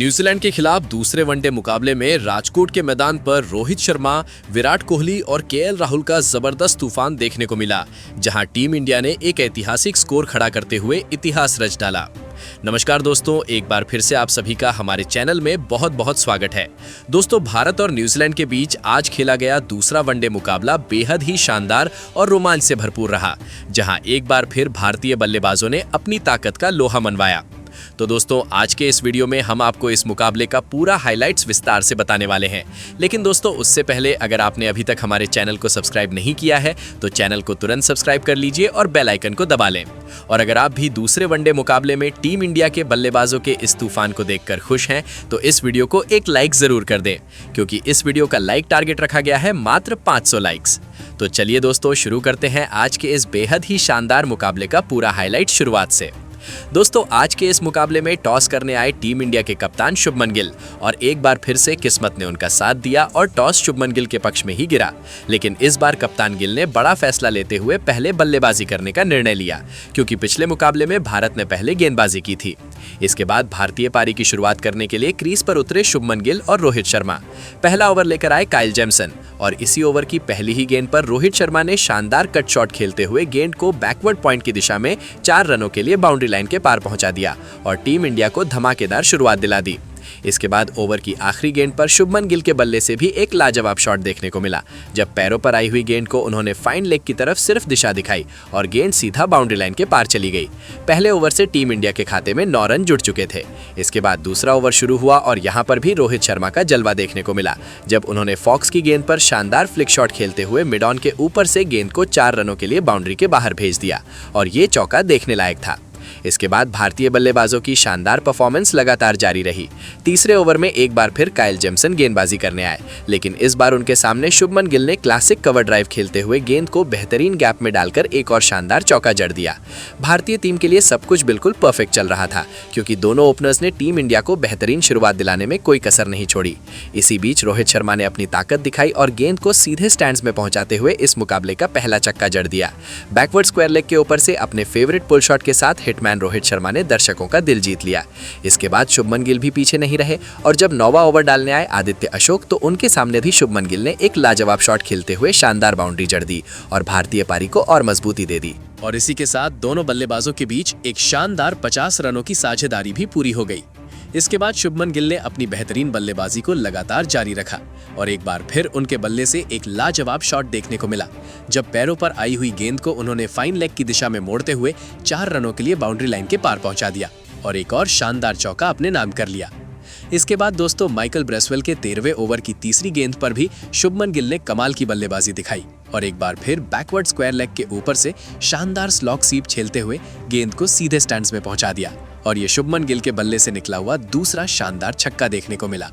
New Zealand के खिलाफ दूसरे वनडे मुकाबले में राजकोट के मैदान पर रोहित शर्मा, विराट कोहली और केएल राहुल का जबरदस्त तूफान देखने को मिला, जहां टीम इंडिया ने एक ऐतिहासिक स्कोर खड़ा करते हुए इतिहास रच डाला। नमस्कार दोस्तों, एक बार फिर से आप सभी का हमारे चैनल में बहुत बहुत स्वागत है। दोस्तों, भारत और न्यूजीलैंड के बीच आज खेला गया दूसरा वनडे मुकाबला बेहद ही शानदार और रोमांच से भरपूर रहा, जहां एक बार फिर भारतीय बल्लेबाजों ने अपनी ताकत का लोहा मनवाया। तो दोस्तों, आज के इस वीडियो में हम आपको इस मुकाबले का पूरा हाइलाइट्स विस्तार से बताने वाले हैं। लेकिन दोस्तों, उससे पहले अगर आपने अभी तक हमारे चैनल को सब्सक्राइब नहीं किया है तो चैनल को तुरंत सब्सक्राइब कर लीजिए और बेल आइकन को दबा लें। और अगर आप भी दूसरे वनडे मुकाबले में टीम इंडिया के बल्लेबाजों के इस तूफान को देखकर खुश हैं तो इस वीडियो को एक लाइक जरूर कर दें, क्योंकि इस वीडियो का लाइक टारगेट रखा गया है मात्र 500 लाइक्स। तो चलिए दोस्तों, शुरू करते हैं आज के इस बेहद ही शानदार मुकाबले का पूरा हाईलाइट शुरुआत से। दोस्तों, आज के इस मुकाबले में टॉस करने आए टीम इंडिया के कप्तान शुभमन गिल, और एक बार फिर से किस्मत ने उनका साथ दिया और टॉस शुभमन गिल के पक्ष में ही गिरा। लेकिन इस बार कप्तान गिल ने बड़ा फैसला लेते हुए पहले बल्लेबाजी करने का निर्णय लिया, क्योंकि पिछले मुकाबले में भारत ने पहले गेंदबाजी की थी। इसके बाद भारतीय पारी की शुरुआत करने के लिए क्रीज पर उतरे शुभमन गिल और रोहित शर्मा। पहला ओवर लेकर आए काइल जेमसन, और इसी ओवर की पहली ही गेंद पर रोहित शर्मा ने शानदार कट शॉट खेलते हुए गेंद को बैकवर्ड पॉइंट की दिशा में 4 रनों के लिए बाउंड्री लाइन के पार पहुंचा दिया और टीम इंडिया को धमाकेदार शुरुआत दिला दी। इसके बाद ओवर की आखिरी गेंद पर शुभमन गिल के बल्ले से भी एक लाजवाब शॉट देखने को मिला, जब पैरों पर आई हुई गेंद को उन्होंने फाइन लेग की तरफ सिर्फ दिशा दिखाई और गेंद सीधा बाउंड्री लाइन के पार चली गई। पहले ओवर से टीम इंडिया के खाते में 9 रन जुड़ चुके थे। इसके बाद दूसरा ओवर शुरू हुआ और यहां पर भी रोहित शर्मा का जलवा देखने को मिला, जब उन्होंने फॉक्स की गेंद पर शानदार फ्लिक शॉट खेलते हुए मिड ऑन के ऊपर से गेंद को 4 रनों के लिए बाउंड्री के बाहर भेज दिया, और ये चौका देखने लायक था। इसके बाद भारतीय बल्लेबाजों की शानदार परफॉर्मेंस लगातार जारी रही। तीसरे ओवर में एक बार फिर काइल जेमसन गेंदबाजी करने आए, लेकिन इस बार उनके सामने शुभमन गिल ने क्लासिक कवर ड्राइव खेलते हुए गेंद को बेहतरीन गैप में डालकर एक और शानदार चौका जड़ दिया। भारतीय टीम के लिए सब कुछ बिल्कुल परफेक्ट चल रहा था, क्योंकि दोनों ओपनर्स ने टीम इंडिया को बेहतरीन शुरुआत दिलाने में कोई कसर नहीं छोड़ी। इसी बीच रोहित शर्मा ने अपनी ताकत दिखाई और गेंद को सीधे स्टैंड्स में पहुंचाते हुए इस मुकाबले का पहला छक्का जड़ दिया। बैकवर्ड स्क्वायर लेग के ऊपर से अपने फेवरेट पुल शॉट के साथ हिटमैन रोहित शर्मा ने दर्शकों का दिल जीत लिया। इसके बाद शुभमन गिल भी पीछे नहीं रहे, और जब 9वां ओवर डालने आए आदित्य अशोक, तो उनके सामने भी शुभमन गिल ने एक लाजवाब शॉट खेलते हुए शानदार बाउंड्री जड़ दी और भारतीय पारी को और मजबूती दे दी। और इसी के साथ दोनों बल्लेबाजों के बीच एक शानदार 50 रनों की साझेदारी भी पूरी हो गई। इसके बाद शुभमन गिल ने अपनी बेहतरीन बल्लेबाजी को लगातार जारी रखा, और एक बार फिर उनके बल्ले से एक लाजवाब शॉट देखने को मिला, जब पैरों पर आई हुई गेंद को उन्होंने फाइन लेग की दिशा में मोड़ते हुए 4 रनों के लिए बाउंड्री लाइन के पार पहुंचा दिया और एक और शानदार चौका अपने नाम कर लिया। इसके बाद दोस्तों, माइकल ब्रेसवेल के 13वें ओवर की तीसरी गेंद पर भी शुभमन गिल ने कमाल की बल्लेबाजी दिखाई और एक बार फिर बैकवर्ड स्क्वायर लेग के ऊपर से शानदार स्लॉग सीप खेलते हुए गेंद को सीधे स्टैंड्स में पहुंचा दिया, और ये शुभमन गिल के बल्ले से निकला हुआ दूसरा शानदार छक्का देखने को मिला।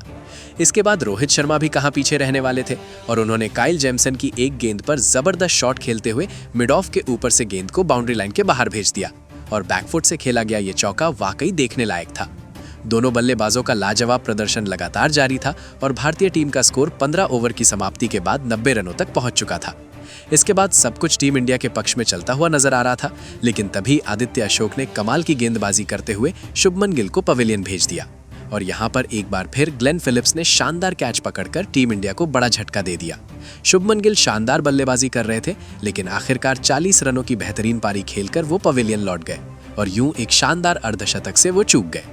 इसके बाद रोहित शर्मा भी कहां पीछे रहने वाले थे, और उन्होंने काइल जेमसन की एक गेंद पर जबरदस्त शॉट खेलते हुए मिड ऑफ के ऊपर से गेंद को बाउंड्री लाइन के बाहर भेज दिया, और बैकफुट से खेला गया ये चौका वाकई देखने लायक था। दोनों बल्लेबाजों का लाजवाब प्रदर्शन लगातार जारी था, और भारतीय टीम का स्कोर 15 ओवर की समाप्ति के बाद 90 रनों तक पहुंच चुका था। इसके बाद सब कुछ टीम इंडिया के पक्ष में चलता हुआ नजर आ रहा था, लेकिन तभी आदित्य अशोक ने कमाल की गेंदबाजी करते हुए शुभमन गिल को पवेलियन भेज दिया, और यहां पर एक बार फिर ग्लेन फिलिप्स ने शानदार कैच पकड़कर टीम इंडिया को बड़ा झटका दे दिया। शुभमन गिल शानदार बल्लेबाजी कर रहे थे, लेकिन आखिरकार 40 रनों की बेहतरीन पारी खेलकर वो पवेलियन लौट गए, और यूं एक शानदार अर्धशतक से वो चूक गए।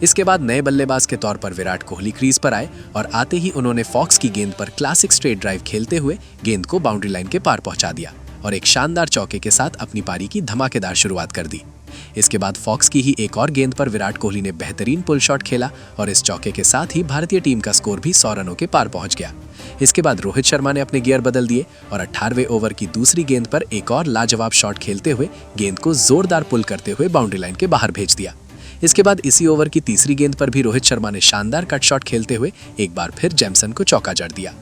इसके बाद नए बल्लेबाज के तौर पर विराट कोहली क्रीज पर आए, और आते ही उन्होंने फॉक्स की गेंद पर क्लासिक स्ट्रेट ड्राइव खेलते हुए गेंद को बाउंड्री लाइन के पार पहुंचा दिया और एक शानदार चौके के साथ अपनी पारी की धमाकेदार शुरुआत कर दी। इसके बाद फॉक्स की ही एक और गेंद पर विराट कोहली ने बेहतरीन पुल शॉट खेला, और इस चौके के साथ ही भारतीय टीम का स्कोर भी 100 रनों के पार पहुंच गया। इसके बाद रोहित शर्मा ने अपने गियर बदल दिए और 18वें ओवर की दूसरी गेंद पर एक और लाजवाब शॉट खेलते हुए गेंद को जोरदार पुल करते हुए बाउंड्री लाइन के बाहर भेज दिया। इसके बाद इसी ओवर की तीसरी गेंद पर भी रोहित शर्मा ने शानदार कट शॉट खेलते हुए एक बार फिर जेमसन को चौका जड़ दिया।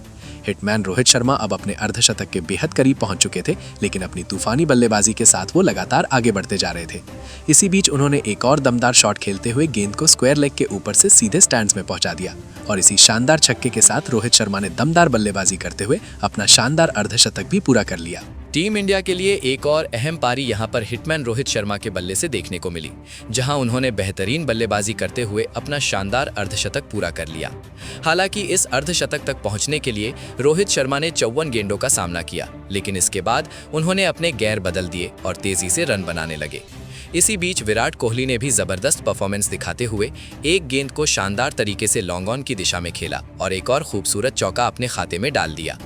हिटमैन रोहित शर्मा अब अपने अर्धशतक के बेहद करीब पहुंच चुके थे, लेकिन अपनी तूफानी बल्लेबाजी के साथ वो लगातार आगे बढ़ते जा रहे थे। इसी बीच उन्होंने एक और दमदार शॉट खेलते हुए गेंद को स्क्वायर लेग के ऊपर से सीधे स्टैंड्स में पहुंचा दिया, और इसी शानदार छक्के के साथ रोहित शर्मा ने दमदार बल्लेबाजी करते हुए अपना शानदार अर्धशतक भी पूरा कर लिया। टीम इंडिया के लिए एक और अहम पारी यहां पर हिटमैन रोहित शर्मा के बल्ले से देखने को मिली, जहां उन्होंने बेहतरीन बल्लेबाजी करते हुए अपना शानदार अर्धशतक पूरा कर लिया। हालांकि इस अर्धशतक तक पहुंचने के लिए रोहित शर्मा ने 54 गेंदों का सामना किया, लेकिन इसके बाद उन्होंने अपने गेयर बदल दिए और तेजी से रन बनाने लगे। इसी बीच विराट कोहली ने भी जबरदस्त परफॉर्मेंस दिखाते हुए एक गेंद को शानदार तरीके से लॉन्ग ऑन की दिशा में खेला और एक और खूबसूरत चौका अपने खाते में डाल दिया।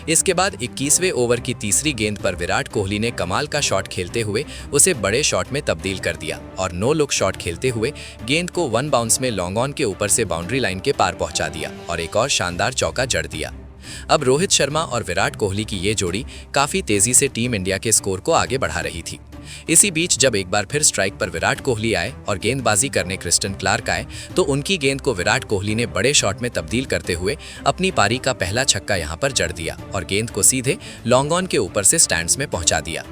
इसके बाद 21वें ओवर की तीसरी गेंद पर विराट कोहली ने कमाल का शॉट खेलते हुए उसे बड़े शॉट में तब्दील कर दिया और नो लुक शॉट खेलते हुए गेंद को वन बाउंस में लॉन्ग ऑन के ऊपर से बाउंड्री लाइन के पार पहुंचा दिया और एक और शानदार चौका जड़ दिया। अब रोहित शर्मा और विराट कोहली की ये जोड़ी काफी तेजी से टीम इंडिया के स्कोर को आगे बढ़ा रही थी। इसी बीच जब एक बार फिर स्ट्राइक पर विराट कोहली आए और गेंदबाजी करने क्रिस्टन क्लार्क आए, तो उनकी गेंद को विराट कोहली ने बड़े शॉट में तब्दील करते हुए अपनी पारी का पहला छक्का यहां पर जड़ दिया और गेंद को सीधे लॉन्ग ऑन के ऊपर से स्टैंड्स में पहुंचा दिया।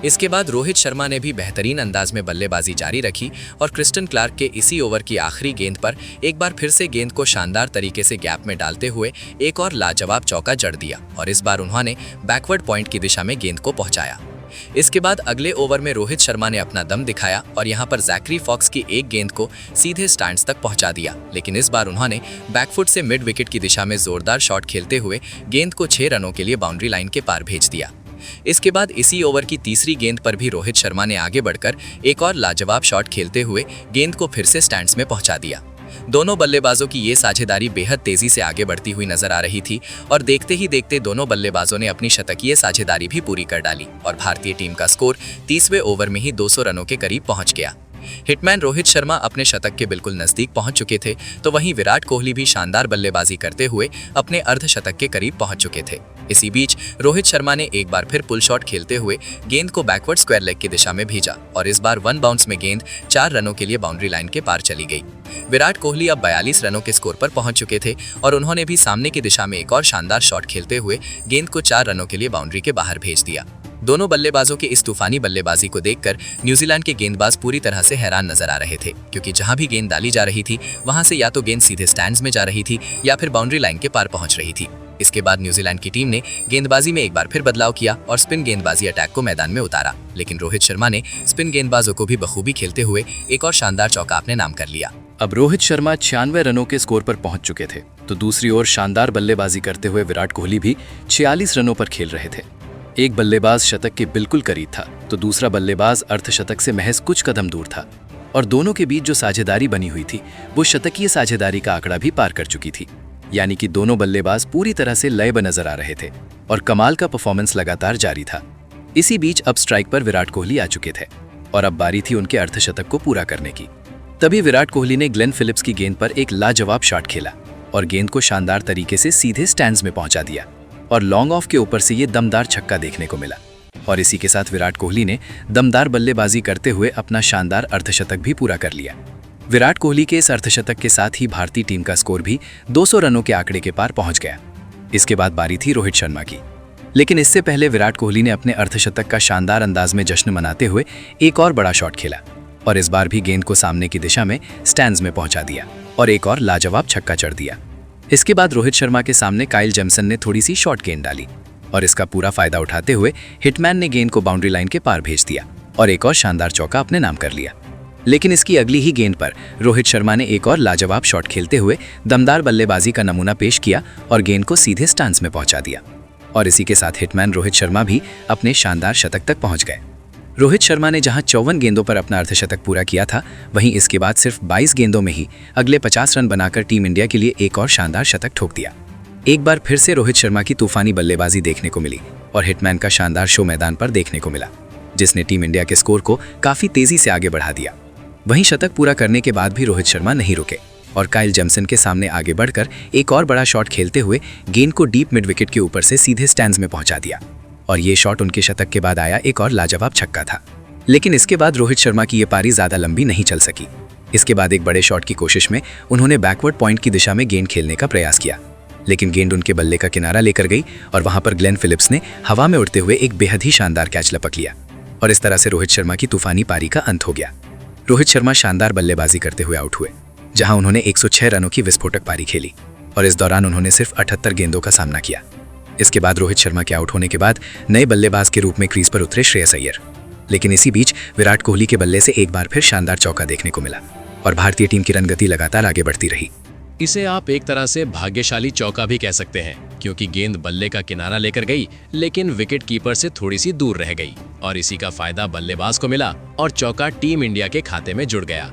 इसके बाद रोहित शर्मा ने भी बेहतरीन अंदाज में बल्लेबाजी जारी रखी और क्रिस्टन क्लार्क के इसी ओवर की आखिरी गेंद पर एक बार फिर से गेंद को शानदार तरीके से गैप में डालते हुए एक और लाजवाब चौका जड़ दिया और इस बार उन्होंने बैकवर्ड पॉइंट की दिशा में गेंद को पहुंचाया। इसके बाद अगले ओवर में रोहित शर्मा ने अपना दम दिखाया और यहां पर जैकरी फॉक्स की एक गेंद को सीधे स्टैंड्स तक पहुंचा दिया, लेकिन इस बार उन्होंने बैकफुट से मिड विकेट की दिशा में जोरदार शॉट खेलते हुए गेंद को 6 रनों के लिए बाउंड्री लाइन के पार भेज दिया। इसके बाद इसी ओवर की तीसरी गेंद पर भी रोहित शर्मा ने आगे बढ़कर एक और लाजवाब शॉट खेलते हुए गेंद को फिर से स्टैंड्स में पहुंचा दिया। दोनों बल्लेबाजों की ये साझेदारी बेहद तेजी से आगे बढ़ती हुई नजर आ रही थी और देखते ही देखते दोनों बल्लेबाजों ने अपनी शतकीय साझेदारी भी पूरी कर डाली और भारतीय टीम का स्कोर 30वें ओवर में ही 200 रनों के करीब पहुंच गया। हिटमैन रोहित शर्मा अपने शतक के बिल्कुल नजदीक पहुंच चुके थे, तो वहीं विराट कोहली भी शानदार बल्लेबाजी करते हुए अपने अर्धशतक के करीब पहुंच चुके थे। इसी बीच रोहित शर्मा ने एक बार फिर पुल शॉट खेलते हुए गेंद को बैकवर्ड स्क्वायर लेग की दिशा में भेजा और इस बार वन बाउंस में गेंद 4 रनों के लिए बाउंड्री लाइन के पार चली गई। विराट कोहली अब 42 रनों के स्कोर पर पहुंच चुके थे और उन्होंने भी सामने की दिशा में एक और शानदार शॉट खेलते हुए गेंद को 4 रनों के लिए बाउंड्री के बाहर भेज दिया। दोनों बल्लेबाजों के इस तूफानी बल्लेबाजी को देखकर न्यूजीलैंड के गेंदबाज पूरी तरह से हैरान नजर आ रहे थे, क्योंकि जहां भी गेंद डाली जा रही थी वहां से या तो गेंद सीधे स्टैंड्स में जा रही थी या फिर बाउंड्री लाइन के पार पहुंच रही थी। इसके बाद न्यूजीलैंड की टीम ने गेंदबाजी में एक बार फिर बदलाव किया और स्पिन गेंदबाजी अटैक को मैदान में उतारा, लेकिन रोहित शर्मा ने स्पिन गेंदबाजों को भी बखूबी खेलते हुए एक और शानदार चौका अपने नाम कर लिया। अब रोहित शर्मा 96 रनों के स्कोर पर पहुंच चुके थे, तो दूसरी ओर शानदार बल्लेबाजी करते हुए विराट कोहली भी 46 रनों पर खेल रहे थे। एक बल्लेबाज शतक के बिल्कुल करीब था, तो दूसरा बल्लेबाज अर्धशतक से महज कुछ कदम दूर था और दोनों के बीच जो साझेदारी बनी हुई थी वो शतकीय साझेदारी का आंकड़ा भी पार कर चुकी थी। यानी कि दोनों बल्लेबाज पूरी तरह से लयबद्ध नजर आ रहे थे और कमाल का परफॉर्मेंस लगातार जारी था। इसी बीच अब स्ट्राइक पर विराट कोहली आ चुके थे और अब बारी थी उनके अर्धशतक को पूरा करने की। तभी विराट कोहली ने ग्लेन फिलिप्स की गेंद पर एक लाजवाब शॉट खेला और गेंद को शानदार तरीके से सीधे स्टैंड्स में पहुंचा दिया और लॉन्ग ऑफ के ऊपर से ये दमदार छक्का देखने को मिला। और इसी के साथ विराट कोहली ने दमदार बल्लेबाजी करते हुए अपना शानदार अर्धशतक भी पूरा कर लिया। विराट कोहली के इस अर्धशतक के साथ ही भारतीय टीम का स्कोर भी 200 रनों के आंकड़े के पार पहुंच गया। इसके बाद बारी थी रोहित शर्मा की, लेकिन इससे पहले विराट कोहली ने अपने अर्धशतक का शानदार अंदाज में जश्न मनाते हुए एक और बड़ा शॉट खेला और इस बार भी गेंद को सामने की दिशा में स्टैंड्स में पहुंचा दिया और एक और लाजवाब छक्का जड़ दिया। इसके बाद रोहित शर्मा के सामने काइल जेमसन ने थोड़ी सी शॉर्ट गेंद डाली और इसका पूरा फायदा उठाते हुए हिटमैन ने गेंद को बाउंड्री लाइन के पार भेज दिया और एक और शानदार चौका अपने नाम कर लिया। लेकिन इसकी अगली ही गेंद पर रोहित शर्मा ने एक और लाजवाब शॉट खेलते हुए दमदार बल्लेबाजी का नमूना पेश किया और गेंद को सीधे स्टैंड्स में पहुंचा दिया और इसी के साथ हिटमैन रोहित शर्मा भी अपने शानदार शतक तक पहुंच गए। रोहित शर्मा ने जहां 54 गेंदों पर अपना अर्धशतक पूरा किया था, वहीं इसके बाद सिर्फ 22 गेंदों में ही अगले 50 रन बनाकर टीम इंडिया के लिए एक और शानदार शतक ठोक दिया। एक बार फिर से रोहित शर्मा की तूफानी बल्लेबाजी देखने को मिली और हिटमैन का शानदार शो मैदान पर देखने को मिला, जिसने टीम इंडिया के स्कोर को काफी तेजी से आगे बढ़ा दिया। वहीं शतक पूरा करने के बाद भी रोहित शर्मा नहीं रुके और काइल जेमसन के सामने आगे बढ़कर एक और बड़ा शॉट खेलते हुए गेंद को डीप मिड विकेट के ऊपर से सीधे स्टैंड्स में पहुंचा दिया और ये शॉट उनके शतक के बाद आया एक और लाजवाब छक्का था। लेकिन इसके बाद रोहित शर्मा की ये पारी ज्यादा लंबी नहीं चल सकी। इसके बाद एक बड़े शॉट की कोशिश में उन्होंने बैकवर्ड पॉइंट की दिशा में गेंद खेलने का प्रयास किया, लेकिन गेंद उनके बल्ले का किनारा लेकर गई और वहां पर ग्लेन फिलिप्स ने हवा में उड़ते हुए एक बेहद ही शानदार कैच लपक लिया और इस तरह से रोहित शर्मा की तूफानी पारी का अंत हो गया। रोहित शर्मा शानदार बल्लेबाजी करते हुए आउट हुए, जहां उन्होंने 106 रनों की विस्फोटक पारी खेली और इस दौरान उन्होंने सिर्फ 78 गेंदों का सामना किया। इसके बाद रोहित शर्मा के आउट होने के बाद नए बल्लेबाज के रूप में क्रीज पर उतरे श्रेयस अय्यर। लेकिन इसी बीच विराट कोहली के बल्ले से एक बार फिर शानदार चौका देखने को मिला और भारतीय टीम की रनगति लगातार आगे बढ़ती रही। इसे आप एक तरह से भाग्यशाली चौका भी कह सकते हैं, क्योंकि गेंद बल्ले का किनारा लेकर गई लेकिन विकेट कीपर से थोड़ी सी दूर रह गई और इसी का फायदा बल्लेबाज को मिला और चौका टीम इंडिया के खाते में जुड़ गया।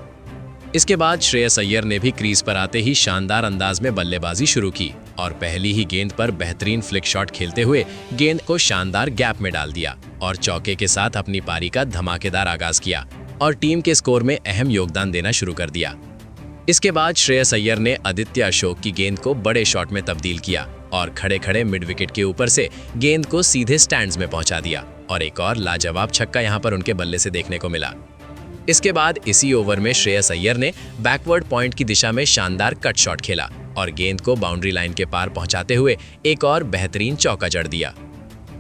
इसके बाद श्रेयस अय्यर ने भी क्रीज पर आते ही शानदार अंदाज में बल्लेबाजी शुरू की और पहली ही गेंद पर बेहतरीन फ्लिक शॉट खेलते हुए गेंद को शानदार गैप में डाल दिया और चौके के साथ अपनी पारी का धमाकेदार आगाज किया और टीम के स्कोर में अहम योगदान देना शुरू कर दिया। इसके बाद श्रेयस अय्यर ने आदित्य अशोक की गेंद को बड़े शॉट में तब्दील किया और खड़े खड़े मिड विकेट के ऊपर से गेंद को सीधे स्टैंड्स में पहुंचा दिया और एक और लाजवाब छक्का यहां पर उनके बल्ले से देखने को मिला। इसके बाद इसी ओवर में श्रेयस अय्यर ने बैकवर्ड पॉइंट की दिशा में शानदार कट शॉट खेला और गेंद को बाउंड्री लाइन के पार पहुंचाते हुए एक और बेहतरीन चौका जड़ दिया।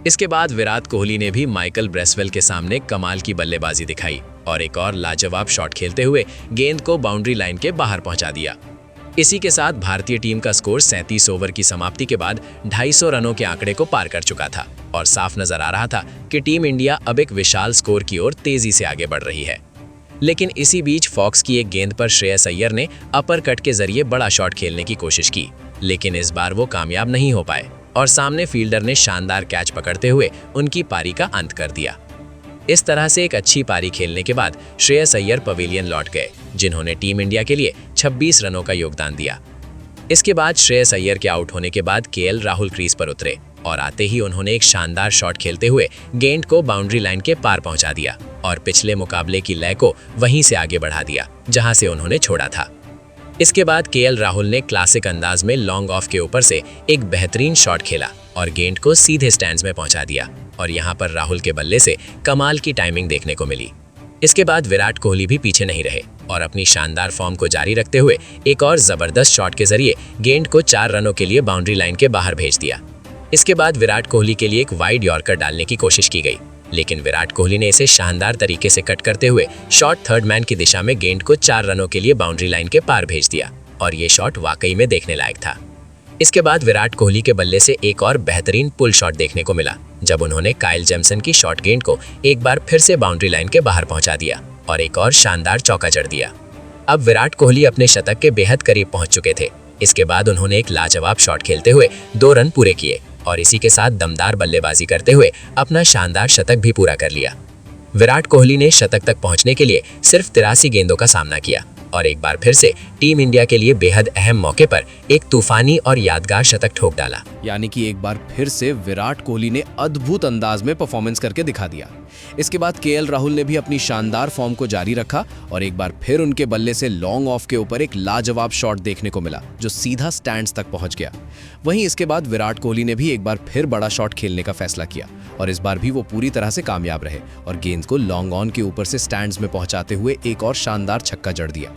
इसके बाद विराट कोहली ने भी माइकल ब्रेसवेल के सामने कमाल की बल्लेबाजी दिखाई और एक और लाजवाब शॉट खेलते हुए गेंद को बाउंड्री लाइन के बाहर पहुंचा दिया। इसी के साथ भारतीय टीम का स्कोर 37 ओवर की समाप्ति के बाद 250 रनों के आंकड़े को पार कर चुका था और साफ नजर आ रहा था कि टीम इंडिया अब एक विशाल स्कोर की ओर तेजी से आगे बढ़ रही है। लेकिन इसी बीच फॉक्स की एक गेंद पर श्रेयस अय्यर ने अपर कट के जरिए बड़ा शॉट खेलने की कोशिश की, लेकिन इस बार वो कामयाब नहीं हो पाए और सामने फील्डर ने शानदार कैच पकड़ते हुए उनकी पारी का अंत कर दिया। इस तरह से एक अच्छी पारी खेलने के बाद श्रेयस अय्यर पवेलियन लौट गए, जिन्होंने टीम इंडिया के लिए 26 रनों का योगदान दिया। इसके बाद श्रेयस अय्यर के आउट होने के बाद केएल राहुल क्रीज पर उतरे और आते ही उन्होंने एक शानदार शॉट खेलते हुए गेंद को बाउंड्री लाइन के पार पहुंचा दिया और पिछले मुकाबले की लय को वहीं से आगे बढ़ा दिया जहां से उन्होंने छोड़ा था। इसके बाद केएल राहुल ने क्लासिक अंदाज में लॉन्ग ऑफ के ऊपर से एक बेहतरीन शॉट खेला और गेंद को सीधे स्टैंड्स में पहुंचा दिया और यहां पर राहुल के बल्ले से कमाल की टाइमिंग देखने को मिली। इसके बाद विराट कोहली भी पीछे नहीं रहे और अपनी शानदार फॉर्म को जारी रखते हुए एक और जबरदस्त शॉट के जरिए गेंद को 4 रनों के लिए बाउंड्री लाइन के बाहर भेज दिया। इसके बाद विराट कोहली के लिए एक वाइड यॉर्कर डालने की कोशिश की गई, लेकिन विराट कोहली ने इसे शानदार तरीके से कट करते हुए शॉट थर्ड मैन की दिशा में गेंद को 4 रनों के लिए बाउंड्री लाइन के पार भेज दिया और ये शॉट वाकई में देखने लायक था। इसके बाद विराट कोहली के बल्ले से एक और बेहतरीन पुल शॉट देखने को मिला, जब उन्होंने काइल जेमसन की शॉट गेंद को एक बार फिर से बाउंड्री लाइन के बाहर पहुंचा दिया और एक और शानदार चौका जड़ दिया। अब विराट कोहली अपने शतक के बेहद करीब पहुंच चुके थे। इसके बाद उन्होंने एक लाजवाब शॉट खेलते हुए 2 रन पूरे किए और इसी के साथ दमदार बल्लेबाजी करते हुए अपना शानदार शतक भी पूरा कर लिया। विराट कोहली ने शतक तक पहुंचने के लिए सिर्फ 83 गेंदों का सामना किया और एक बार फिर से टीम इंडिया के लिए बेहद अहम मौके पर एक तूफानी और यादगार शतक ठोक डाला। यानी कि एक बार फिर से विराट कोहली ने अद्भुत अंदाज में परफॉर्मेंस करके दिखा दिया। इसके बाद केएल राहुल ने भी अपनी शानदार फॉर्म को जारी रखा और एक बार फिर उनके बल्ले से लॉन्ग ऑफ के ऊपर एक लाजवाब शॉट देखने को मिला जो सीधा स्टैंड्स तक पहुंच गया। वहीं इसके बाद विराट कोहली ने भी एक बार फिर बड़ा शॉट खेलने का फैसला किया और इस बार भी वो पूरी तरह से कामयाब रहे और गेंद को लॉन्ग ऑन के ऊपर से स्टैंड्स में पहुंचाते हुए एक और शानदार छक्का जड़ दिया।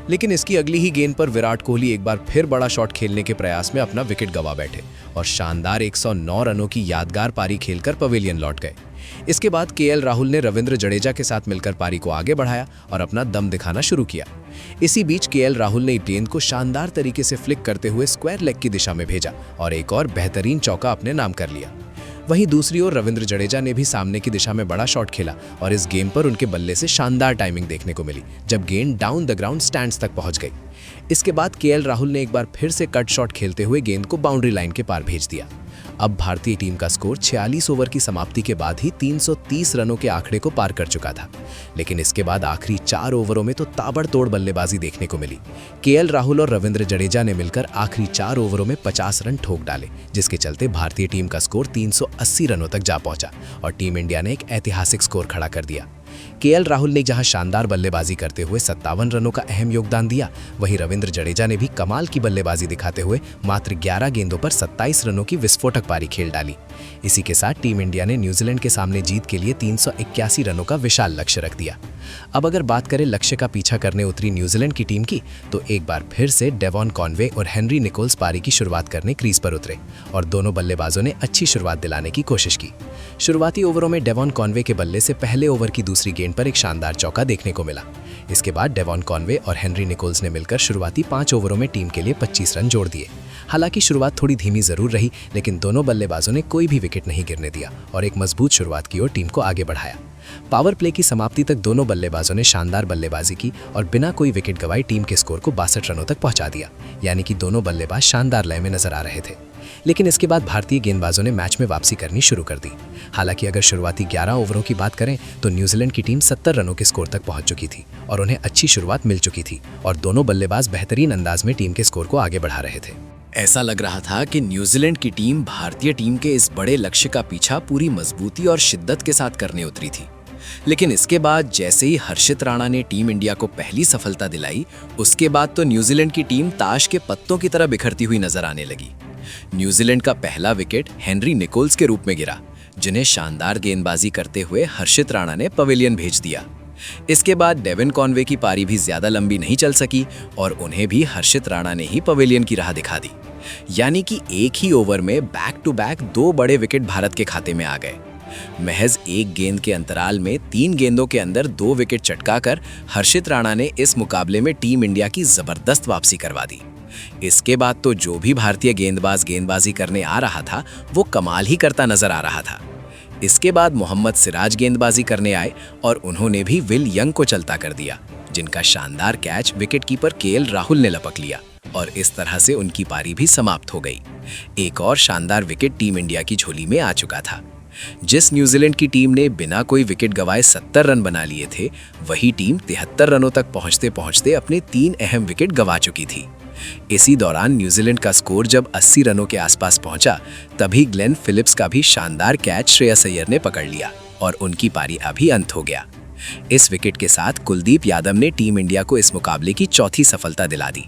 लेकिन इसकी अगली ही गेंद पर विराट कोहली एक बार फिर बड़ा शॉट खेलने के प्रयास में अपना विकेट गंवा बैठे और शानदार 109 रनों की यादगार पारी खेलकर पवेलियन लौट गए। इसके बाद केएल राहुल ने रविंद्र जडेजा के साथ मिलकर पारी को आगे बढ़ाया और अपना दम दिखाना शुरू किया। इसी बीच केएल राहुल ने गेंद को शानदार तरीके से फ्लिक करते हुए स्क्वायर लेग की दिशा में भेजा और एक और बेहतरीन चौका अपने नाम कर लिया। वहीं दूसरी ओर रविंद्र जडेजा ने भी सामने की दिशा में बड़ा शॉट खेला और इस गेम पर उनके बल्ले से शानदार टाइमिंग देखने को मिली, जब गेंद डाउन द ग्राउंड स्टैंड्स तक पहुंच गई। इसके बाद केएल राहुल ने एक बार फिर से कट शॉट खेलते हुए गेंद को बाउंड्री लाइन के पार भेज दिया। अब भारतीय टीम का स्कोर 46 ओवर की समाप्ति के बाद ही 330 रनों के आंकड़े को पार कर चुका था, लेकिन इसके बाद आखिरी 4 ओवरों में तो ताबड़तोड़ बल्लेबाजी देखने को मिली। केएल राहुल और रविंद्र जडेजा ने मिलकर आखिरी 4 ओवरों में 50 रन ठोक डाले, जिसके चलते भारतीय टीम का स्कोर 380 रनों तक जा पहुंचा और टीम इंडिया ने एक ऐतिहासिक स्कोर खड़ा कर दिया। केएल राहुल ने जहां शानदार बल्लेबाजी करते हुए 57 रनों का अहम योगदान दिया, वहीं रविंद्र जडेजा ने भी कमाल की बल्लेबाजी दिखाते हुए मात्र 11 गेंदों पर 27 रनों की विस्फोटक पारी खेल डाली। इसी के साथ टीम इंडिया ने न्यूजीलैंड के सामने जीत के लिए 381 रनों का विशाल लक्ष्य रख दिया। अब अगर बात करें लक्ष्य का पीछा करने उतरी न्यूजीलैंड की टीम की, तो एक बार फिर से डेवॉन कॉनवे और हेनरी निकोल्स पारी की शुरुआत करने क्रीज पर उतरे और दोनों बल्लेबाजों ने अच्छी शुरुआत दिलाने की कोशिश की। शुरुआती ओवरों में डेवॉन कॉनवे के बल्ले से पहले ओवर की दूसरी गेंद पर एक शानदार चौका देखने को मिला। इसके बाद डेवॉन कॉनवे और हेनरी निकोल्स ने मिलकर शुरुआती 5 ओवरों में टीम के लिए 25 रन जोड़ दिए। हालांकि शुरुआत थोड़ी धीमी जरूर रही, लेकिन दोनों बल्लेबाजों ने कोई भी विकेट नहीं गिरने दिया और एक मजबूत शुरुआत की ओर टीम को आगे बढ़ाया। पावर प्ले की समाप्ति तक दोनों बल्लेबाजों ने शानदार बल्लेबाजी की और बिना कोई विकेट गंवाए टीम के स्कोर को 62 रनों तक पहुंचा दिया, यानी कि दोनों बल्लेबाज शानदार लय में नजर आ रहे थे। लेकिन इसके बाद भारतीय गेंदबाजों ने मैच में वापसी करनी शुरू कर दी। हालांकि अगर शुरुआती 11 ओवरों की बात करें तो न्यूजीलैंड की टीम 70 रनों के स्कोर तक पहुंच चुकी थी और उन्हें अच्छी शुरुआत मिल चुकी थी और दोनों बल्लेबाज बेहतरीन अंदाज में टीम के स्कोर को आगे बढ़ा रहे थे। ऐसा लग रहा था कि न्यूजीलैंड की टीम भारतीय टीम के इस बड़े लक्ष्य का पीछा पूरी मजबूती और शिद्दत के साथ करने उतरी थी। लेकिन इसके बाद जैसे ही हर्षित राणा ने टीम इंडिया को पहली सफलता दिलाई, उसके बाद तो न्यूजीलैंड की टीम ताश के पत्तों की तरह बिखरती हुई नजर आने लगी। न्यूजीलैंड का पहला विकेट हेनरी निकोल्स के रूप में गिरा, जिन्हें शानदार गेंदबाजी करते हुए हर्षित राणा ने पवेलियन भेज दिया। इसके बाद डेविन कॉनवे की पारी भी ज्यादा लंबी नहीं चल सकी और उन्हें भी हर्षित राणा ने ही पवेलियन की राह दिखा दी। यानी कि एक ही ओवर में बैक टू बैक 2 बड़े विकेट भारत के खाते में आ गए। महज एक गेंद के अंतराल में 3 गेंदों के अंदर 2 विकेट चटकाकर हर्षित राणा ने इस मुकाबले में टीम इंडिया की जबरदस्त वापसी करवा दी। इसके बाद तो जो भी भारतीय गेंदबाज गेंदबाजी करने आ रहा था वो कमाल ही करता नजर आ रहा था। इसके बाद मोहम्मद सिराज गेंदबाजी करने आए और उन्होंने भी विल यंग को चलता कर दिया, जिनका शानदार कैच विकेटकीपर केएल राहुल ने लपक लिया और इस तरह से उनकी पारी भी समाप्त हो गई। एक और शानदार विकेट टीम इंडिया की झोली में आ चुका था। जिस न्यूजीलैंड की टीम ने बिना कोई विकेट गंवाए 70 रन बना लिए थे, वही टीम 73 रनों तक पहुंचते पहुंचते अपने 3 अहम विकेट गंवा चुकी थी। इसी दौरान न्यूजीलैंड का स्कोर जब 80 रनों के आसपास पहुंचा, तभी ग्लेन फिलिप्स का भी शानदार कैच श्रेयस अय्यर ने पकड़ लिया और उनकी पारी अभी अंत हो गया। इस विकेट के साथ कुलदीप यादव ने टीम इंडिया को इस मुकाबले की चौथी सफलता दिला दी,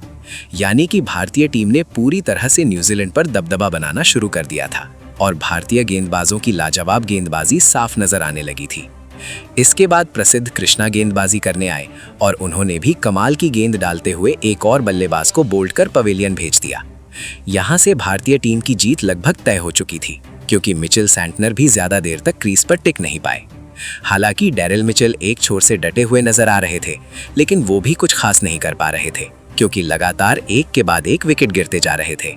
यानी कि भारतीय टीम ने पूरी तरह से न्यूजीलैंड पर दबदबा बनाना शुरू कर दिया था और भारतीय गेंदबाजों की लाजवाब गेंदबाजी साफ नजर आने लगी थी। इसके बाद प्रसिद्ध कृष्णा गेंदबाजी करने आए और उन्होंने भी कमाल की गेंद डालते हुए एक और बल्लेबाज को बोल्ड कर पवेलियन भेज दिया। यहां से भारतीय टीम की जीत लगभग तय हो चुकी थी, क्योंकि मिचेल सैंटनर भी ज्यादा देर तक क्रीज पर टिक नहीं पाए। हालांकि डेरिल मिचेल एक छोर से डटे हुए नजर आ रहे थे, लेकिन वो भी कुछ खास नहीं कर पा रहे थे, क्योंकि लगातार एक के बाद एक विकेट गिरते जा रहे थे।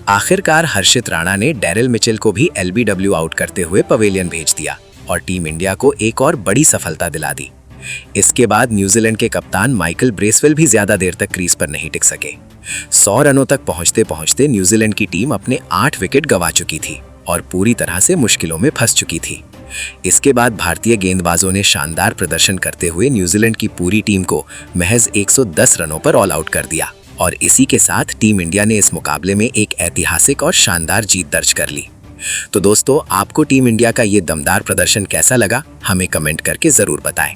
आखिरकार हर्षित राणा ने डेरिल मिचेल को भी LBW आउट करते हुए पवेलियन भेज दिया और टीम इंडिया को एक और बड़ी सफलता दिला दी। इसके बाद न्यूजीलैंड के कप्तान माइकल ब्रेसवेल भी ज्यादा देर तक क्रीज पर नहीं टिक सके। 100 रनों तक पहुंचते पहुंचते न्यूजीलैंड की टीम अपने 8 विकेट गंवा चुकी थी और पूरी तरह से मुश्किलों में फंस चुकी थी। इसके बाद भारतीय गेंदबाजों ने शानदार प्रदर्शन करते हुए न्यूजीलैंड की पूरी टीम को महज 110 रनों पर ऑल आउट कर दिया और इसी के साथ टीम इंडिया ने इस मुकाबले में एक ऐतिहासिक और शानदार जीत दर्ज कर ली। तो दोस्तों, आपको टीम इंडिया का ये दमदार प्रदर्शन कैसा लगा, हमें कमेंट करके जरूर बताएं।